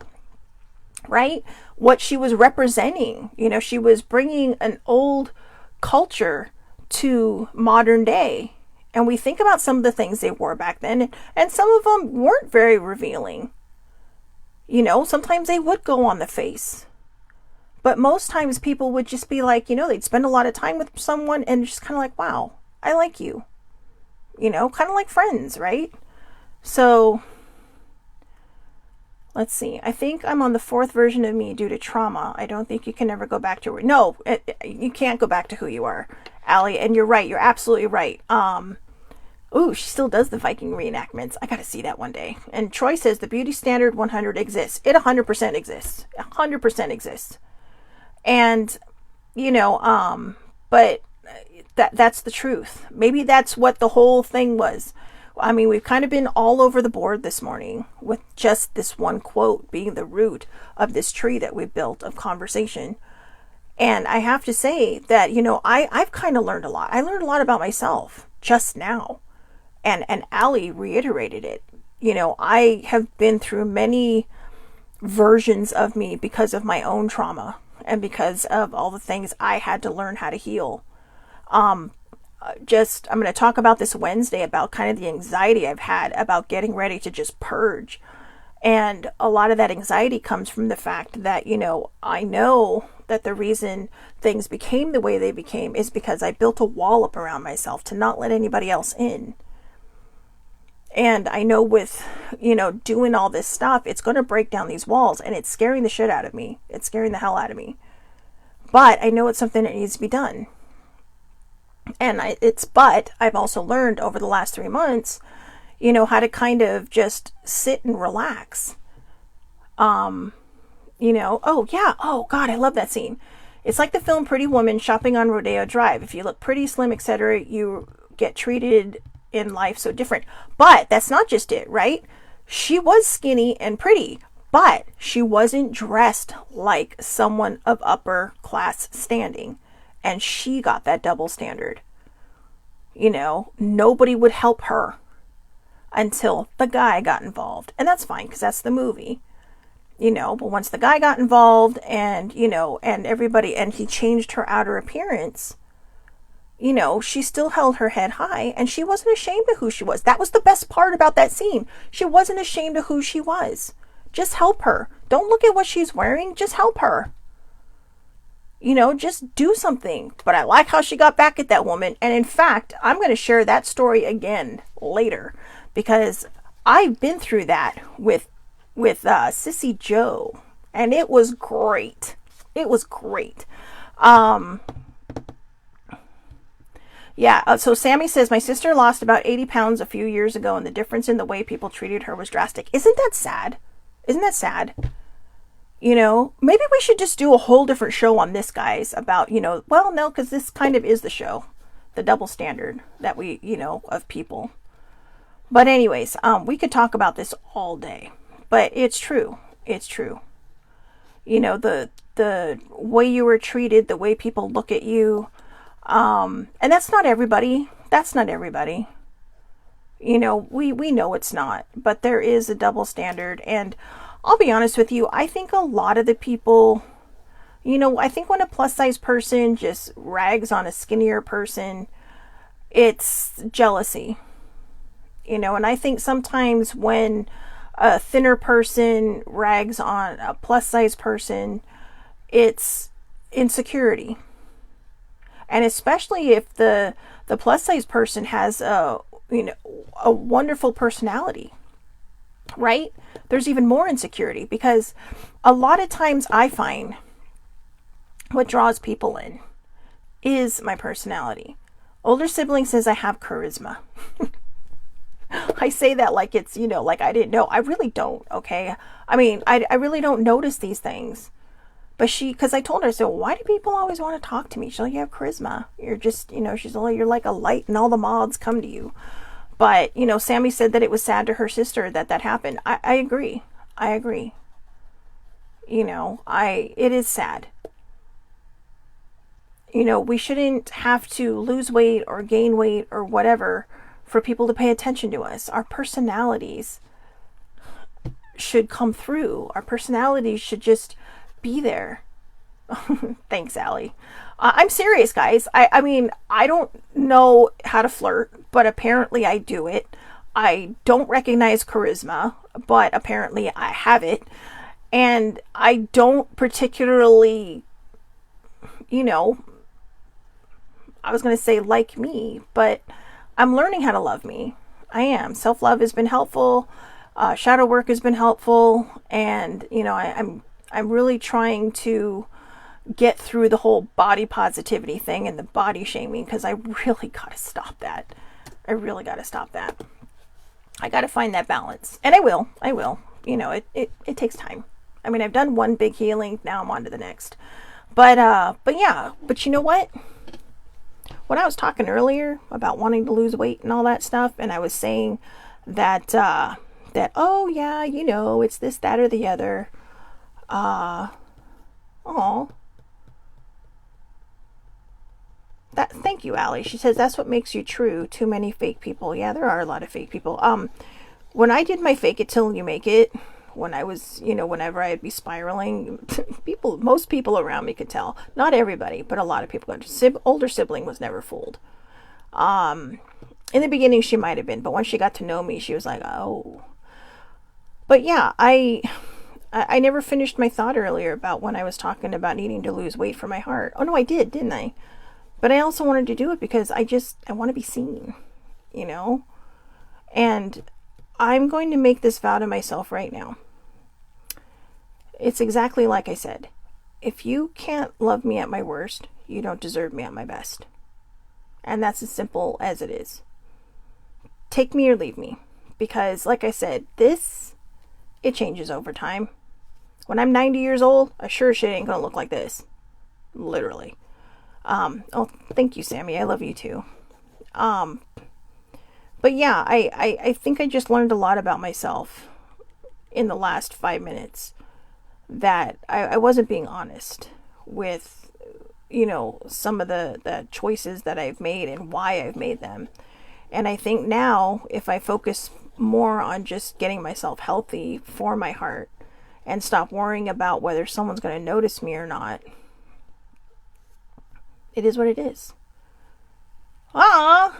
right, what she was representing, you know, she was bringing an old culture to modern day. And we think about some of the things they wore back then, and some of them weren't very revealing. You know, sometimes they would go on the face. But most times people would just be like, you know, they'd spend a lot of time with someone and just kind of like, wow, I like you. You know, kind of like friends, right? So, let's see. I think I'm on the 4th version of me due to trauma. I don't think you can ever go back to... No, you can't go back to who you are, Allie. And you're right. You're absolutely right. Ooh, she still does the Viking reenactments. I got to see that one day. And Troy says the beauty standard 100 exists. It 100% exists. 100% exists. And, you know, but that's the truth. Maybe that's what the whole thing was. I mean, we've kind of been all over the board this morning with just this one quote being the root of this tree that we built of conversation. And I have to say that, you know, I've kind of learned a lot. I learned a lot about myself just now. And Allie reiterated it. You know, I have been through many versions of me because of my own trauma and because of all the things I had to learn how to heal. I'm going to talk about this Wednesday about kind of the anxiety I've had about getting ready to just purge. And a lot of that anxiety comes from the fact that, you know, I know that the reason things became the way they became is because I built a wall up around myself to not let anybody else in. And I know with, you know, doing all this stuff, it's going to break down these walls, and it's scaring the shit out of me. It's scaring the hell out of me. But I know it's something that needs to be done. And but I've also learned over the last 3 months, you know, how to kind of just sit and relax. You know, oh yeah, oh God, I love that scene. It's like the film Pretty Woman shopping on Rodeo Drive. If you look pretty, slim, etc., you get treated in life so different. But that's not just it, right? She was skinny and pretty, but she wasn't dressed like someone of upper class standing. And she got that double standard. You know, nobody would help her until the guy got involved. And that's fine, because that's the movie. You know, but once the guy got involved and, you know, and everybody, and he changed her outer appearance, you know, she still held her head high, and she wasn't ashamed of who she was. That was the best part about that scene. She wasn't ashamed of who she was. Just help her. Don't look at what she's wearing. Just help her. You know, just do something. But I like how she got back at that woman. And in fact, I'm going to share that story again later, because I've been through that with Sissy Joe, and it was great. It was great. Yeah, so Sammy says, my sister lost about 80 pounds a few years ago, and the difference in the way people treated her was drastic. Isn't that sad? Isn't that sad? You know, maybe we should just do a whole different show on this, guys, about, you know, well, no, because this kind of is the show, the double standard that we, you know, of people. But anyways, we could talk about this all day, but it's true. It's true. You know, the way you were treated, the way people look at you, and that's not everybody. That's not everybody. You know, we know it's not, but there is a double standard. And I'll be honest with you, I think a lot of the people, you know, I think when a plus size person just rags on a skinnier person, it's jealousy. You know, and I think sometimes when a thinner person rags on a plus size person, it's insecurity. And especially if the plus size person has a wonderful personality, right? There's even more insecurity, because a lot of times I find what draws people in is my personality. Older sibling says I have charisma. I say that like it's, you know, like I didn't know. I really don't, okay? I mean, I really don't notice these things. But because I told her, so why do people always want to talk to me? She's like, you have charisma. You're just, she's like, you're like a light and all the moths come to you. But, Sammy said that it was sad to her sister that happened. I agree. I agree. It is sad. We shouldn't have to lose weight or gain weight or whatever for people to pay attention to us. Our personalities should come through. Our personalities should just be there. Thanks, Allie. I'm serious, guys. I mean, I don't know how to flirt, but apparently I do it. I don't recognize charisma, but apparently I have it. And I don't particularly, I was going to say like me, but I'm learning how to love me. I am. Self-love has been helpful. Shadow work has been helpful. And, I'm really trying to get through the whole body positivity thing and the body shaming, because I really got to stop that. I got to find that balance. And I will. It takes time. I mean, I've done one big healing. Now I'm on to the next. But you know what? When I was talking earlier about wanting to lose weight and all that stuff, and I was saying that, oh yeah, it's this, that, or the other. Thank you, Allie. She says, that's what makes you true. Too many fake people. Yeah, there are a lot of fake people. When I did my fake it till you make it, when I was, whenever I'd be spiraling, most people around me could tell. Not everybody, but a lot of people. Older sibling was never fooled. In the beginning, she might have been, but once she got to know me, she was like, oh. But yeah, I never finished my thought earlier about when I was talking about needing to lose weight for my heart. Oh no, I did, didn't I? But I also wanted to do it because I want to be seen, And I'm going to make this vow to myself right now. It's exactly like I said. If you can't love me at my worst, you don't deserve me at my best. And that's as simple as it is. Take me or leave me. Because like I said, it changes over time. When I'm 90 years old, I sure shit ain't gonna look like this. Literally. Oh, thank you, Sammy. I love you too. But yeah, I think I just learned a lot about myself in the last 5 minutes, that I wasn't being honest with, some of the choices that I've made and why I've made them. And I think now, if I focus more on just getting myself healthy for my heart and stop worrying about whether someone's going to notice me or not, it is what it is. Ah,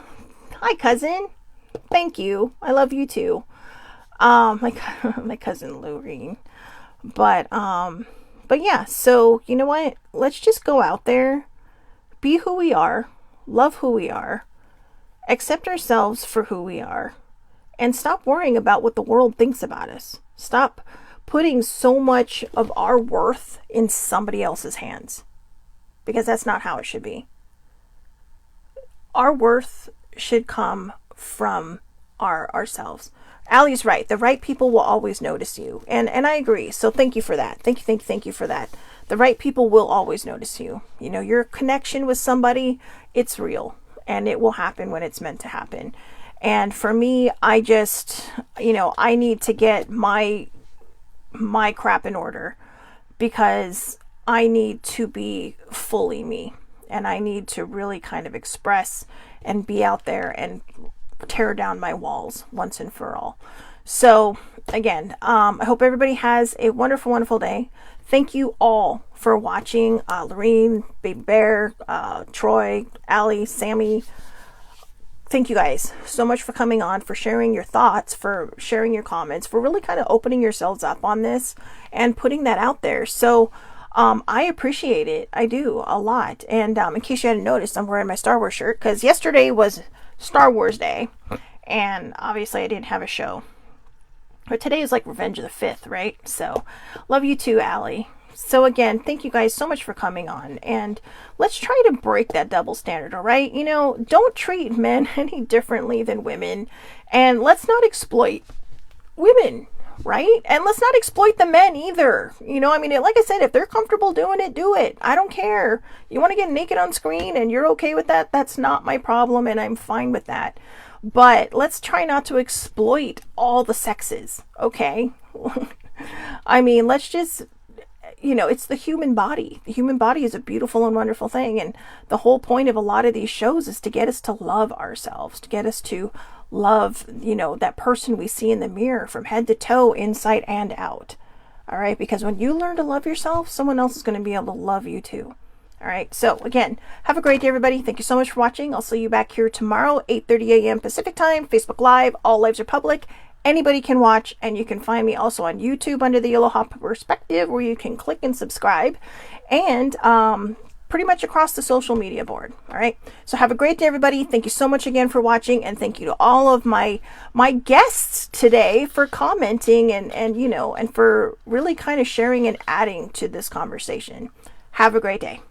hi, cousin. Thank you. I love you too. My cousin Lorene. But yeah, so you know what? Let's just go out there, be who we are, love who we are, accept ourselves for who we are, and stop worrying about what the world thinks about us. Stop putting so much of our worth in somebody else's hands, because that's not how it should be. Our worth should come from ourselves. Allie's right. The right people will always notice you. And I agree. So thank you for that. Thank you for that. The right people will always notice you. Your connection with somebody, it's real. And it will happen when it's meant to happen. And for me, I just, I need to get my crap in order, because I need to be fully me. And I need to really kind of express and be out there and tear down my walls once and for all. So again, I hope everybody has a wonderful, wonderful day. Thank you all for watching. Lorene, Baby Bear, Troy, Allie, Sammy. Thank you guys so much for coming on, for sharing your thoughts, for sharing your comments, for really kind of opening yourselves up on this and putting that out there. So I appreciate it. I do a lot. And in case you hadn't noticed, I'm wearing my Star Wars shirt because yesterday was Star Wars Day, and obviously I didn't have a show. But today is like Revenge of the 5th, right? So love you too, Allie. So again, thank you guys so much for coming on, and let's try to break that double standard, all right? Don't treat men any differently than women, and let's not exploit women right? And let's not exploit the men either. You know, I mean, like I said, if they're comfortable doing it, do it. I don't care. You want to get naked on screen and you're okay with that, that's not my problem, and I'm fine with that. But let's try not to exploit all the sexes, okay? I mean, let's just, you know, it's the human body. The human body is a beautiful and wonderful thing. And the whole point of a lot of these shows is to get us to love ourselves, to get us to love, you know, that person we see in the mirror from head to toe, inside and out. All right. Because when you learn to love yourself, someone else is going to be able to love you too. All right. So again, have a great day, everybody. Thank you so much for watching. I'll see you back here tomorrow, 8:30 a.m. Pacific time, Facebook Live. All lives are public. Anybody can watch, and you can find me also on YouTube under the Aloha Perspective, where you can click and subscribe, and pretty much across the social media board. All right. So have a great day, everybody. Thank you so much again for watching, and thank you to all of my guests today for commenting and you know, and for really kind of sharing and adding to this conversation. Have a great day.